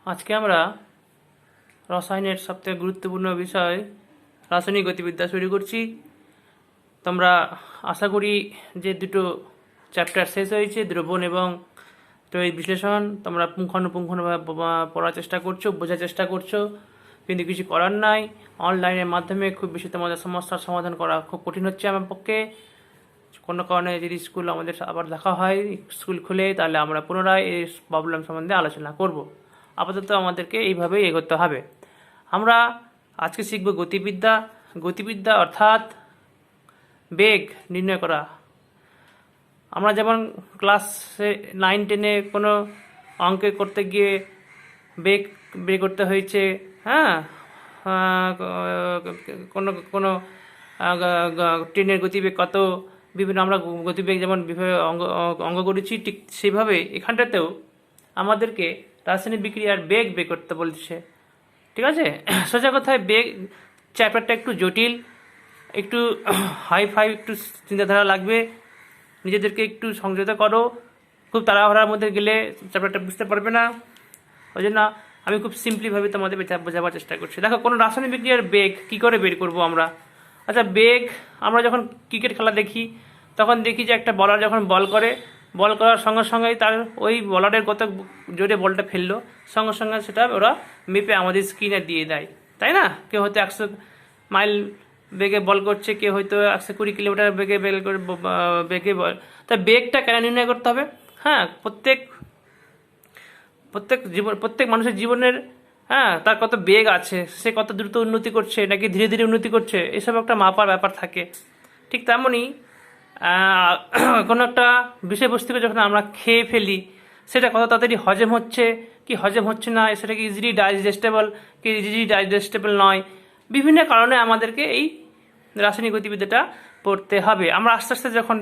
আজকে আমরা রসায়নের সবথেকে গুরুত্বপূর্ণ বিষয় রাসায়নিক গতিবিদ্যা শুরু করছি। তোমরা আশা করি যে দুটো চ্যাপ্টার শেষ হয়েছে, দ্রবণ এবং তড়িৎ বিশ্লেষণ, তোমরা পুঙ্খানুপুঙ্খভাবে পড়ার চেষ্টা করছো, বোঝার চেষ্টা করছো, কিন্তু কিছু করার নাই। অনলাইনের মাধ্যমে খুব বেশি তোমাদের সমস্যার সমাধান করা খুব কঠিন হচ্ছে আমার পক্ষে। কোনো কারণে যদি স্কুল আমাদের আবার দেখা হয়, স্কুল খুলে, তাহলে আমরা পুনরায় এই প্রবলেম সম্বন্ধে আলোচনা করব। আপাতত আমাদেরকে এইভাবেই এগোতে হবে। আমরা আজকে শিখব গতিবিদ্যা। গতিবিদ্যা অর্থাৎ বেগ নির্ণয় করা। আমরা যেমন ক্লাসে 9-10-এ কোনো অঙ্কে করতে গিয়ে বেগ বের করতে হয়েছে, হ্যাঁ, কোনো কোনো ট্রেনের গতিবেগ কত, বিভিন্ন আমরা গতিবেগ যেমন বিভিন্ন অঙ্গ করেছি, ঠিক সেভাবে এখানটাতেও আমাদেরকে রাসায়নিক বিক্রিয়ার বেগ বের করতে বলছে। ঠিক আছে, সোজা কথায় বেগ চ্যাপ্টারটা একটু জটিল, একটু হাই ফাই, একটু চিন্তাধারা লাগবে, নিজেদেরকে একটু সংযত করো। খুব তাড়াহুড়ার মধ্যে গেলে চ্যাপ্টারটা বুঝতে পারবে না। ওই জন্য আমি খুব সিম্পলিভাবে তোমাদের বোঝাবার চেষ্টা করছি। দেখো, কোনো রাসায়নিক বিক্রিয়ার বেগ কী করে বের করবো আমরা? আচ্ছা, বেগ আমরা যখন ক্রিকেট খেলা দেখি, তখন দেখি যে একটা বলার যখন বল করার সঙ্গে সঙ্গেই তার ওই বলারের কত জোরে বলটা ফেললো, সঙ্গে সঙ্গে সেটা ওরা মেপে আমাদের স্ক্রিনে দিয়ে দেয়, তাই না? কেউ হয়তো 100 মাইল বেগে বল করছে, কেউ হয়তো 120 কিলোমিটার বেগে বেগে বল। তা বেগটা কেন নির্ণয় করতে হবে? হ্যাঁ, প্রত্যেক মানুষের জীবনের, হ্যাঁ, তার কত বেগ আছে, সে কত দ্রুত উন্নতি করছে নাকি ধীরে ধীরে উন্নতি করছে, এসব একটা মাপার ব্যাপার থাকে। ঠিক তেমনই কোনো একটা বিষয়বস্তুকে যখন আমরা খেয়ে ফেলি, সেটা কত তাড়াতাড়ি হজম হচ্ছে কি হজম হচ্ছে না, সেটা কি ইজিলি ডাইজেস্টেবল কি ইজিলি ডাইজেস্টেবল নয়, বিভিন্ন কারণে আমাদেরকে এই রাসায়নিক গতিবিদ্যাটা পড়তে হবে। আমরা আস্তে আস্তে যখন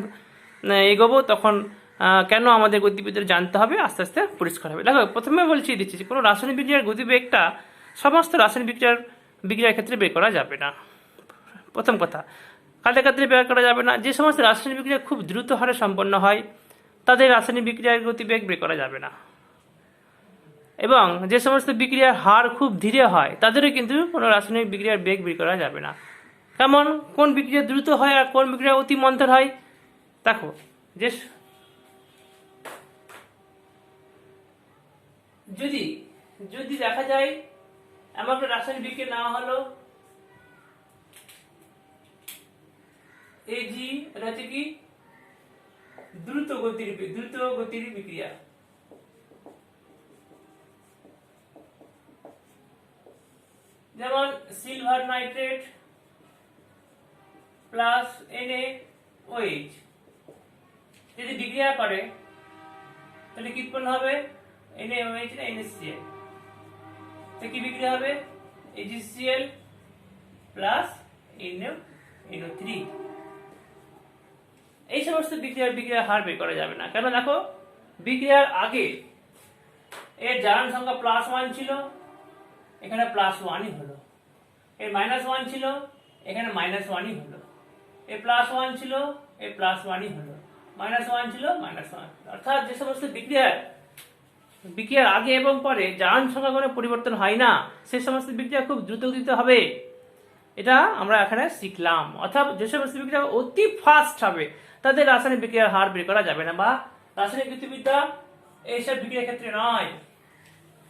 এগোবো, তখন কেন আমাদের গতিবিদ্যা জানতে হবে, আস্তে আস্তে পরিষ্কার হবে। দেখো, প্রথমে দিচ্ছি যে কোনো রাসায়নিক বিক্রিয়ার গতিবেগটা সমস্ত রাসায়নিক বিক্রিয়ার ক্ষেত্রে বের করা যাবে না। প্রথম কথা, কাদের ক্ষেত্রে বের করা যাবে না? যে সমস্ত রাসায়নিক বিক্রিয়া খুব দ্রুত হারে সম্পন্ন হয়, তাদের রাসায়নিক বিক্রিয়ার গতিবেগ বের করা যাবে না। এবং যে সমস্ত বিক্রিয়ার হার খুব ধীরে হয়, তাদেরও কিন্তু কোনো রাসায়নিক বিক্রিয়ার বেগ বের করা যাবে না। কেমন, কোন বিক্রিয়া দ্রুত হয় আর কোন বিক্রিয়া অতি মন্থর হয়? দেখো, যে যদি যদি দেখা যায় এমন একটা রাসায়নিক বিক্রিয়া নেওয়া হলো এজি, এটা হচ্ছে কি দ্রুত গতির বিক্রিয়া। যেমন সিলভার নাইট্রেট প্লাস NaOH যদি বিক্রিয়া করে, তাহলে কি উৎপন্ন হবে? NaOH না NaCl। তো কি বিক্রিয়া হবে? AgCl plus NO3। এই সমস্ত বিক্রিয়ার হার বের করা যাবে না। কেন? দেখো, বিক্রিয়ার আগে এর জারণ সংখ্যা +1 ছিল, এখানে +1ই হলো। এর -1 ছিল, এখানে -1ই হলো। এর +1 ছিল, এর +1ই হলো। -1 ছিল, -1। অর্থাৎ যে সমস্ত বিক্রিয়ার আগে এবং পরে জারণ সংখ্যা কোনো পরিবর্তন হয় না, সেই সমস্ত বিক্রিয়া খুব দ্রুত গতিতে হবে। এটা আমরা এখানে শিখলাম। অর্থাৎ যে সমস্ত বিক্রিয়া অতি ফাস্ট হবে, তাদের রাসায়নিক বিক্রিয়ার হার বের করা যাবে না, বা রাসায়নিক গতিবিদ্যা এইসব বিক্রিয়ার ক্ষেত্রে নয়।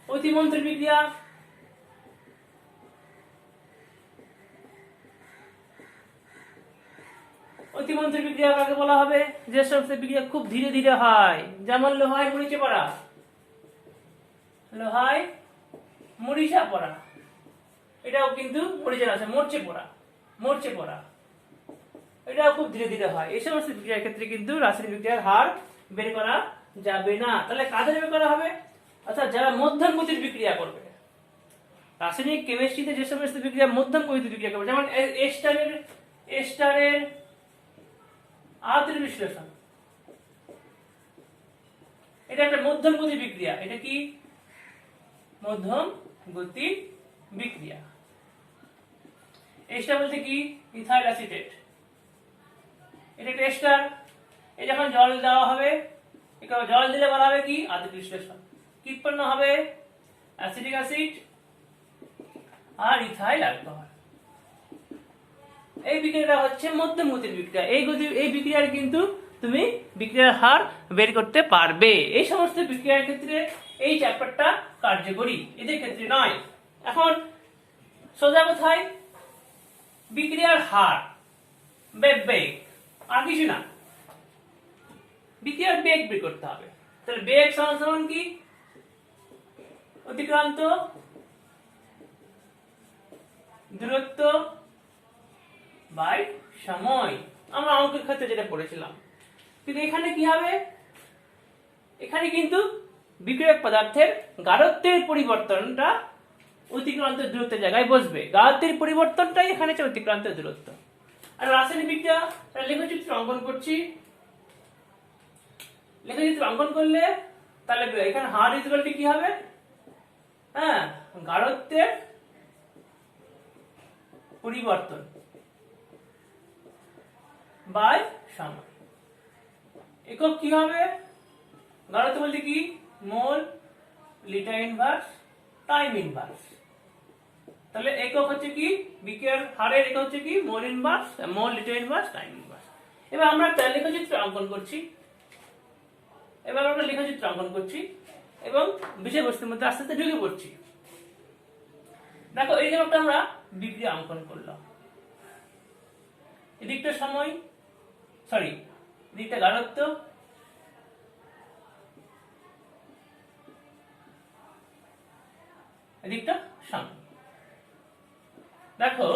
অতিমন্থর বিক্রিয়া, অতিমন্থর বিক্রিয়া কাকে বলা হবে? যে সমস্ত বিক্রিয়া খুব ধীরে ধীরে হয়, যেমন লোহায় মরিচে পড়া, এটাও কিন্তু মরিচে আছে, মরচে পড়া, এটাও খুব ধীরে ধীরে হয়। এই সমস্ত বিক্রিয়ার ক্ষেত্রে কিন্তু রাসায়নিক বিক্রিয়ার হার বের করা যাবে না। তাহলে কাদের বের করা হবে? অর্থাৎ যারা মধ্যম গতির বিক্রিয়া করবে। রাসায়নিক কেমিস্ট্রিতে যে সমস্ত বিক্রিয়া মধ্যম গতির বিক্রিয়া করবে, যেমন এস্টারের আদ্র বিশ্লেষণ, এটা একটা মধ্যম গতির বিক্রিয়া। এটা কি মধ্যম গতির বিক্রিয়া? এস্টার বলতে কি? Ethyl acetate. এটা একটা এস্টার। এই যখন জল দেওয়া হবে, জল দিলে বলা হবে কি? আদ্র বিশ্লেষণ। কি উৎপন্ন হবে? অ্যাসিটিক অ্যাসিড আর ইথাইল অ্যালকোহল। এই বিক্রিয়াটা হচ্ছে মধ্যমগতির বিক্রিয়া। এই বিক্রিয়ার কিন্তু তুমি বিক্রিয়ার হার বের করতে পারবে। এই সমস্ত বিক্রিয়ার ক্ষেত্রে এই চ্যাপ্টারটা কার্যকরী, এদের ক্ষেত্রে নয়। এখন সোজা কোথায়, বিক্রিয়ার হার, বেগ, আর কিছু না, বিক্রিয়ার বেগ বের করতে হবে। তাহলে বেগ সমান কি, অতিক্রান্ত দূরত্ব বাই সময়। আমরা অঙ্কের ক্ষেত্রে যেটা পড়েছিলাম। কিন্তু এখানে কি হবে, এখানে কিন্তু বিক্রিয়ক পদার্থের গাঢ়ত্বের পরিবর্তনটা অতিক্রান্ত দূরত্বের জায়গায় বসবে। গাঢ়ত্বের পরিবর্তনটাই এখানে হচ্ছে অতিক্রান্ত দূরত্ব। আর রাসায়নিক বিক্রিয়া লেখচিত্র অঙ্কন করছি। লেখচিত্র অঙ্কন করলে তাহলে এখানে হার ইকুয়ালটি কি হবে, হ্যাঁ, গাঢ়ত্বের পরিবর্তন বাই সময়। একক কি হবে, গাঢ়ত্ব বলতে কি, মোল, লিটার ইনভার্স, টাইম ইনভার্স। তাহলে একক হচ্ছে কি, বিক্রিয়ার হারের একক হচ্ছে কি, মোল ইনভার্স, মোল, লিটার ইনভার্স, টাইম ইনভার্স। এবার আমরা লেখচিত্র অঙ্কন করছি। এবং বিষয়বস্তুর মধ্যে আস্তে আস্তে ঢুকে পড়ছি। দেখো, এই যেমনটা আমরা বিক্রিয়া অঙ্কন করলাম, এদিকটা সময়, এদিকটা গাঢ়ত্ব, এদিকটা সময়। দেখো,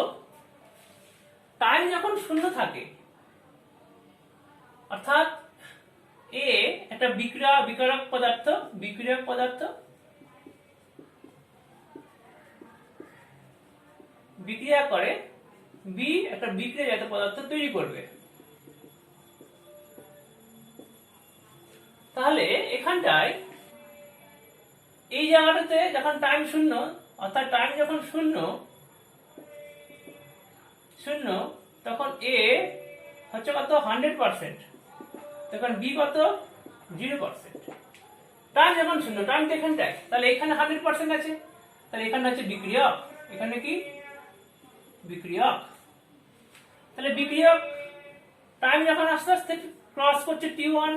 টাইম যখন শূন্য থাকে, অর্থাৎ এ একটা বিক্রিয়ক পদার্থ, বিক্রিয়া করে, বি একটা বিক্রিয়াজাত পদার্থ তৈরি করবে। তাহলে এখানটায় এই জায়গাটাতে যখন টাইম শূন্য, অর্থাৎ টাইম যখন শূন্য, তখন এ হচ্ছে কত, 100%, তখন বি কত, 0%। টাইম যখন শূন্য, টাইম তো এখানটায়, তাহলে এখানে 100% আছে, তাহলে এখানে হচ্ছে বিক্রিয়ক, এখানে কি, বিক্রিয়ক। তাহলে বিক্রিয়ক টাইম যখন আস্তে আস্তে ক্রস করছে T1,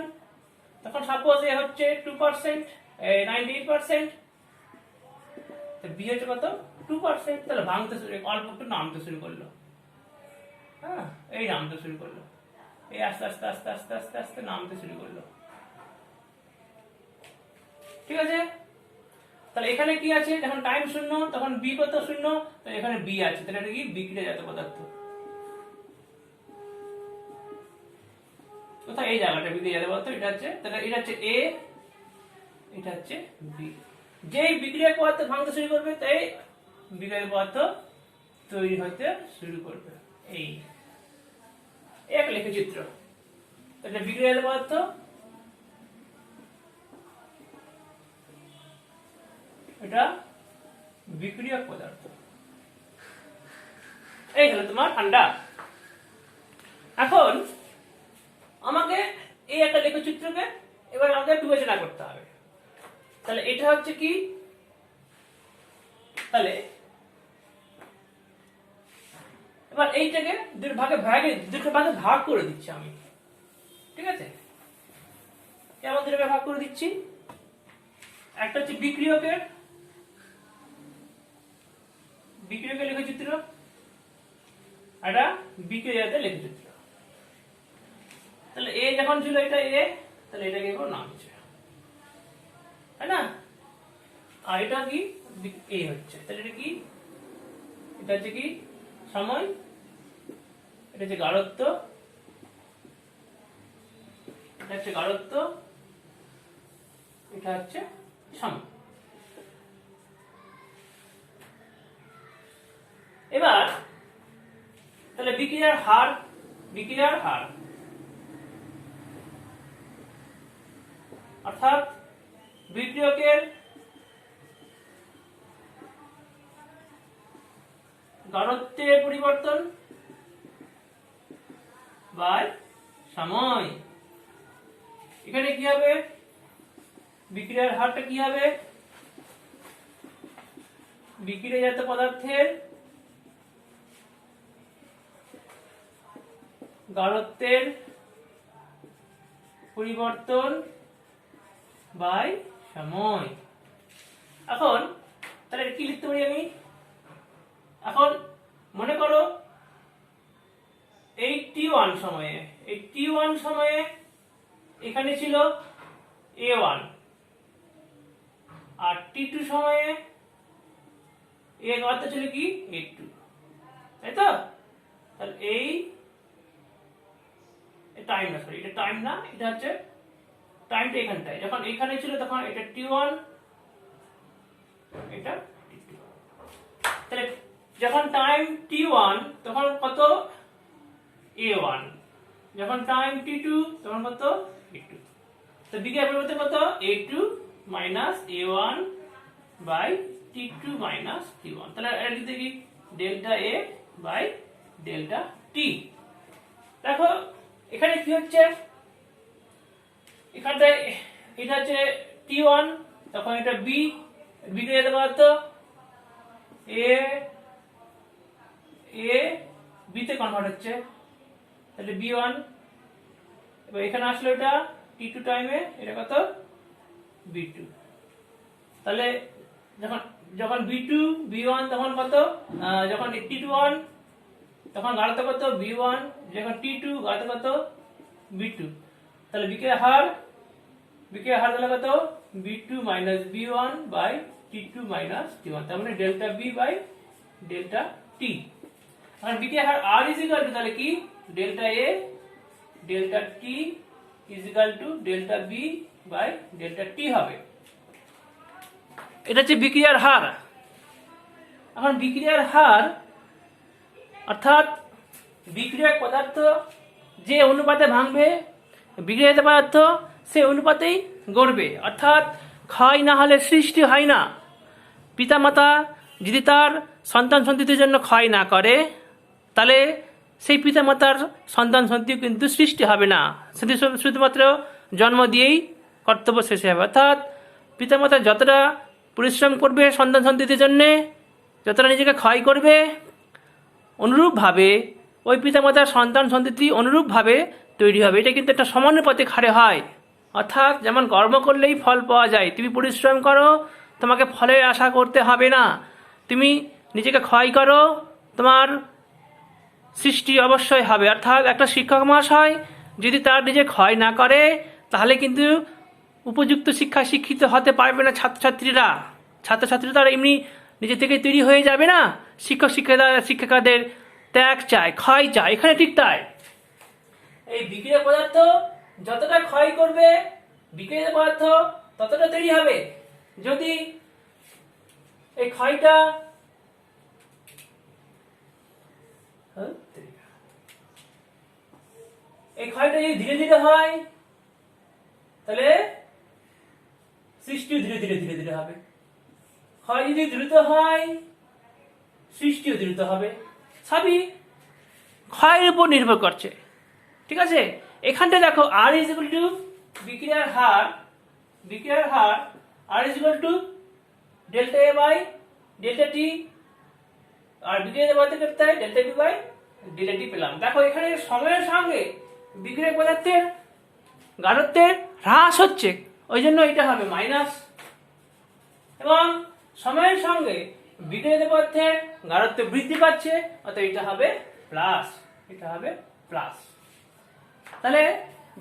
তখন সাপোজ এ হচ্ছে 2%, 98%, বি হচ্ছে কত, 2%। তাহলে ভাঙতে শুরু, অল্প একটু নামতে শুরু করলো, হ্যাঁ, এই নামতে শুরু করলো, এই আস্তে আস্তে আস্তে আস্তে আস্তে আস্তে নামতে শুরু করলো। ঠিক আছে, তাহলে এখানে কি আছে, যখন টাইম শূন্য তখন বি কত, শূন্য, তাহলে এখানে বি আছে, তাহলে এটা কি, বিক্রিয়াজাত পদার্থ। কোথায়, এই জায়গাটা বিক্রিয়াজাত পদার্থ, এটা হচ্ছে, তাহলে এটা হচ্ছে এ, এটা হচ্ছে বি। যেই বিক্রিয়া পদার্থ ভাঙতে শুরু করবে, তাই বিক্রিয়া পদার্থ তৈরি হতে শুরু করবে। এই এক লেখচিত্র, এটা বিক্রিয়াজাত পদার্থ, এটা বিক্রিয়ক পদার্থ। এই হলো তোমার ঠান্ডা। এখন আমাকে এই একটা লেখচিত্রকে এবার আমাকে বিবেচনা করতে হবে। তাহলে এটা হচ্ছে কি, তাহলে এবার এইটাকে দুটো ভাগে ভাগ করে দিচ্ছি আমি। ঠিক আছে, কেমন দুটো ভাগ করে দিচ্ছি, একটা হচ্ছে বিক্রিয়কের লেখচিত্র, একটা বিক্রিয়াতে লেখচিত্র। তাহলে এ যখন ছিল, এটা এ, তাহলে এটাকে এবার নাম হচ্ছে, তাই না, আর এটা কি, এ হচ্ছে, তাহলে এটা কি, এটা হচ্ছে কি, সময়, এটা হচ্ছে গাঢ়ত্ব, এটা হচ্ছে গাঢ়ত্ব, এটা হচ্ছে সময়। এবার তাহলে বিক্রিয়ার হার, অর্থাৎ বিক্রিয়কের গাঢ়ত্বের পরিবর্তন বাই সময়। এখানে কি হবে, বিক্রিয়ার হারটা কি হবে, বিক্রিয়াজাত পদার্থের গাঢ়ত্বের পরিবর্তন বাই সময়। এখন তাহলে কি লিখতে পারি আমি? এখন মনে করো এই t1 সময়ে, এই t1 সময়ে এখানে ছিল a1, আর t2 সময়ে এর অর্থ ছিল কি a2, তাই তো? তাহলে এই টাইম না, সরি এটা টাইম না, এটা হচ্ছে টাইমটা এখানটায়। যখন এখানে ছিল তখন এটা t1, এটা t2। তাহলে যখন টাইম t1 তখন কত a1, যখন টাইম t2 তখন কত a2। তো বিক্রিয়া পরিবর্তন কত a2 minus a1 by t2 minus t1। তাহলে এটা লিখতে কি delta a by delta t। দেখো এখানে কি হচ্ছে, এখানটায় এটা হচ্ছে t1, তখন এটা b, বিক্রিয়া পদার্থ a b তে কনভার্ট হচ্ছে, তাহলে b1। এবার এখানে আসলো এটা t2 টাইমে, এটা কত b2। তাহলে যখন যখন b2 b1 তখন কত, যখন t1 তখন গাঢ়তা কত b1, যখন t2 গাঢ়তা কত b2। তাহলে বিক্রিয়ার হার তাহলে কত b2 minus b1 by t2 minus t1, তার মানে delta b by delta t। এখন বিক্রিয়ার হার r ইজ ইকুয়াল টু তাহলে কি delta a delta t is equal to delta b by delta t হবে। এটা হচ্ছে বিক্রিয়ার হার। এখন বিক্রিয়ার হার অর্থাৎ বিক্রিয়ক পদার্থ যে অনুপাতে ভাঙবে, বিক্রিয়াজাত পদার্থ সে অনুপাতেই গড়বে। অর্থাৎ ক্ষয় না হলে সৃষ্টি হয় না। পিতামাতা যদি তার সন্তান সন্ততির জন্য ক্ষয় না করে, তাহলে সেই পিতামাতার সন্তান সন্ততি কিন্তু সৃষ্টি হবে না, সেটি শুধুমাত্র জন্ম দিয়েই কর্তব্য শেষ হবে। অর্থাৎ পিতামাতা যতটা পরিশ্রম করবে সন্তান সন্ততির জন্যে, যতটা নিজেকে ক্ষয় করবে, অনুরূপভাবে ওই পিতামাতার সন্তান সন্ততি অনুরূপভাবে তৈরি হবে। এটা কিন্তু একটা সমানুপাতিক হারে হয়। অর্থাৎ যেমন কর্ম করলেই ফল পাওয়া যায়, তুমি পরিশ্রম করো, তোমাকে ফলের আশা করতে হবে না। তুমি নিজেকে ক্ষয় করো, তোমার সৃষ্টি অবশ্যই হবে। অর্থাৎ একটা শিক্ষক মহাশয় যদি তার নিজে ক্ষয় না করে, তাহলে কিন্তু উপযুক্ত শিক্ষা শিক্ষিত হতে পারবে না ছাত্রছাত্রীরা। তারা এমনি নিজে থেকে তৈরি হয়ে যাবে না। শিক্ষিকাদের ত্যাগ চায়, ক্ষয় চায়, এখানে ঠিক তাই। এই বিক্রিয়া পদার্থ যতটা ক্ষয় করবে, বিক্রিয়া পদার্থ ততটা তৈরি হবে। যদি এই ক্ষয়টা যদি ধীরে ধীরে হয়, তাহলে সৃষ্টিও ধীরে ধীরে ধীরে ধীরে হবে। ক্ষয় যদি দ্রুত হয়, সৃষ্টিও দ্রুত হবে। সবই ক্ষয়ের উপর নির্ভর করছে। ঠিক আছে, এখানটা দেখো আর ইজ ইকুয়াল টু বিক্রিয়ার হার R is equal to delta A by delta T, আর বিক্রিয়া পদার্থ করতে হয় delta B by delta T পেলাম। দেখো এখানে সময়ের সঙ্গে বিক্রিয়া পদার্থের গাঢ়ত্বের হ্রাস হচ্ছে, ওই জন্য এটা হবে মাইনাস, এবং সময়ের সঙ্গে বিক্রিয়া পদার্থের গাঢ়ত্ব বৃদ্ধি পাচ্ছে, অর্থাৎ এটা হবে প্লাস, তাহলে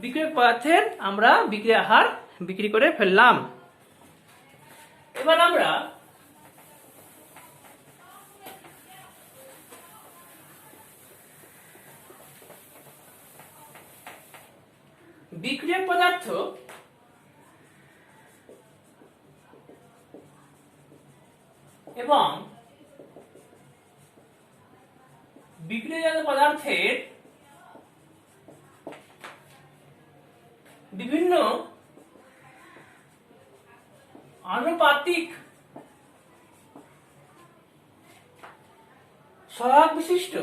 বিক্রিয়ক পদার্থের আমরা বিক্রিয়া হার বিক্রি করে ফেললাম। এবার আমরা বিক্রিয়ক পদার্থ এবং বিক্রিয়াজাত পদার্থের বিভিন্ন আনুপাতিক সহায়ক বিশিষ্ট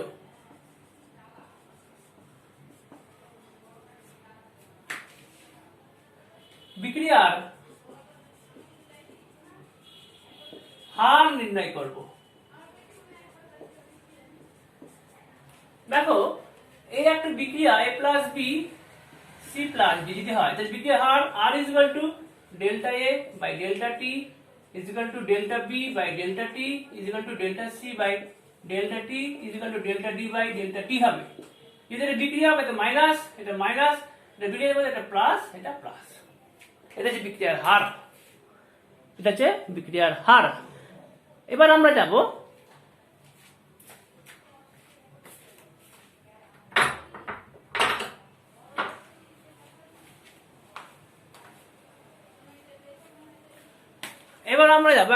বিক্রিয়ার হার নির্ণয় করব। দেখো এই একটা বিক্রিয়া a plus B C plus D যদি হয় তাহলে বিক্রিয়ার হার R is equal to delta A by delta T is equal to delta B by delta T is equal to delta C by delta T is equal to delta D by delta T হবে। যদি এটা বিক্রিয়া হবে এটা minus, এটা minus, এটা বিক্রিয়া হবে এটা প্লাস, এটা প্লাস। এটা হচ্ছে বিক্রিয়ার হার, এটা হচ্ছে বিক্রিয়ার হার। এবার আমরা যাব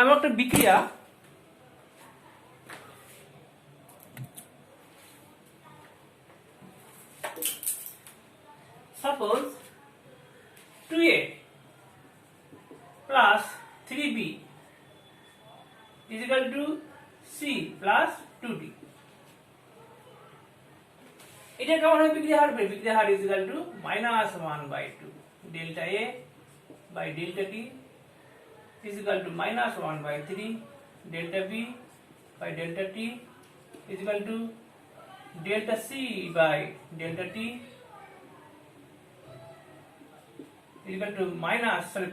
এমন একটা বিক্রিয়া, suppose 2a plus 3b is equal to c plus 2d। এটা কেমন হবে বিক্রিয়া হার? বিক্রিয়া হার is equal to minus 1/2 delta a by delta t is equal to minus 1/3 delta b by delta t is equal to delta c by delta t is equal to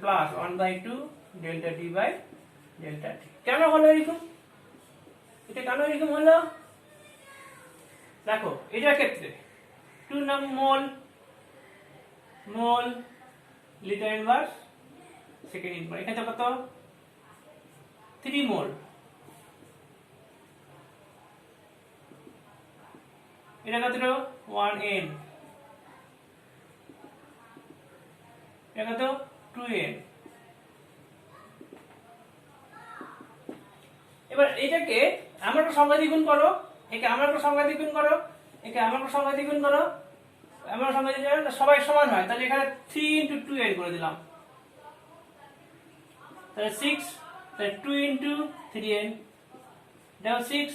plus 1/2 delta d by delta t। কেন হলো এরকম? এটা কেন এরকম হলো? দেখো এটার ক্ষেত্রে 2 মোল লিটার ইনভার্স সেকেন্ড ইনভার্স, এখানে কত 3 মোল, এটা কত 1n, এটা কত 2n। এবার এটাকে আমরা একটা সংখ্যা দ্বিগুণ করো, একে আমরা একটা সংখ্যা দ্বিগুণ করো, একে আমরা একটা সংখ্যা দ্বিগুণ করো, আমরা সংখ্যা দ্বিগুণ সবাই সমান হয়, তাহলে এখানে 3 × 2n করে দিলাম, তাহলে 6, তাহলে 2 × 3n, এটাও 6,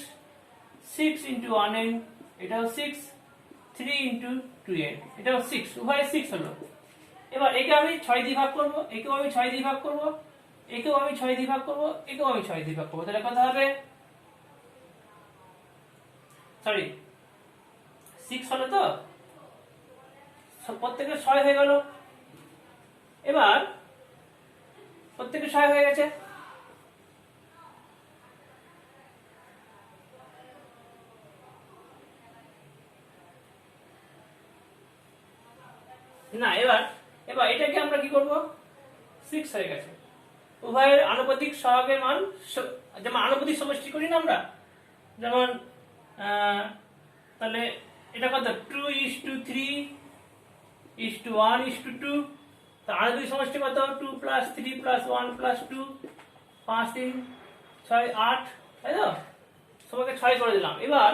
6 × 1n, এটাও 6, 3 × 2n, এটাও 6, উভয় 6 হলো। এবার একে আমি 6 দিয়ে ভাগ করব, একেও আমি 6 দিয়ে ভাগ করব, একেও আমি 6 দিয়ে ভাগ করব, একেও আমি 6 দিয়ে ভাগ করব, তাহলে কত হবে? সরি 6 হলো তো, প্রত্যেকের 6 হয়ে গেল। এবার প্রত্যেকের 6 হয়ে গেছে, না এবার এটাকে আমরা কি করব? 6 হয়ে গেছে, উভয়ের আনুপাতিক সহগের মান, যেমন আনুপাতিক সমষ্টি করি না আমরা, যেমন তাহলে এটা কত 2:3 1:2, তো আনুপাতিক সমষ্টি কত 2 + 3 + 1 + 2, 5 3 6 8, তাই তো? সবাইকে 6 করে দিলাম। এবার